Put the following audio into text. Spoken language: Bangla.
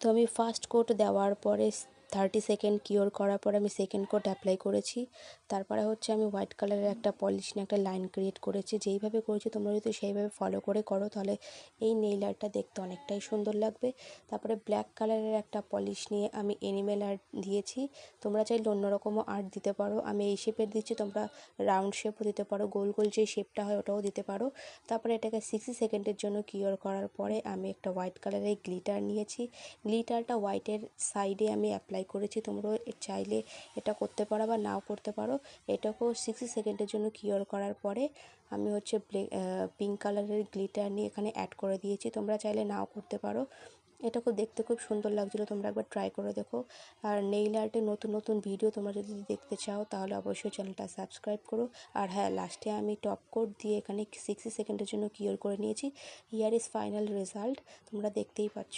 তো আমি ফার্স্ট কোট দেওয়ার পরে 30 সেকেন্ড কিওর করার পরে আমি সেকেন্ড কোট অ্যাপ্লাই করেছি। তারপরে হচ্ছে আমি হোয়াইট কালারের একটা পলিশ নিয়ে একটা লাইন ক্রিয়েট করেছি। যেইভাবে করেছি তোমরা যদি সেইভাবে ফলো করে করো তাহলে এই নেইল আর্টটা দেখতে অনেকটাই সুন্দর লাগবে। তারপরে ব্ল্যাক কালারের একটা পলিশ নিয়ে আমি এনিমেল আর্ট দিয়েছি। তোমরা চাইলে অন্যরকমও আর্ট দিতে পারো। আমি এই শেপের দিচ্ছি, তোমরা রাউন্ড শেপও দিতে পারো, গোল গোল যে শেপটা হয় ওটাও দিতে পারো। তারপরে এটাকে 60 সেকেন্ডের জন্য কিওর করার পরে আমি একটা হোয়াইট কালারের গ্লিটার নিয়েছি। গ্লিটারটা হোয়াইটের সাইডে আমি অ্যাপ্লাই করেছি। তোমরা চাইলে এটা করতে পারো বা নাও করতে পারো। এটাকেও 60 সেকেন্ডের জন্য কিওর করার পরে আমি হচ্ছে পিঙ্ক কালারের গ্লিটার নিয়ে এখানে অ্যাড করে দিয়েছি। তোমরা চাইলে নাও করতে পারো। এটা খুব দেখতে খুব সুন্দর লাগছিলো, তোমরা একবার ট্রাই করে দেখো। আর নেইল আর্টের নতুন নতুন ভিডিও তোমরা যদি দেখতে চাও তাহলে অবশ্যই চ্যানেলটা সাবস্ক্রাইব করো। আর হ্যাঁ, লাস্টে আমি টপ কোট দিয়ে এখানে 60 সেকেন্ডের জন্য কিওর করে নিয়েছি। হিয়ার ইজ ফাইনাল রেজাল্ট, তোমরা দেখতেই পাচ্ছ।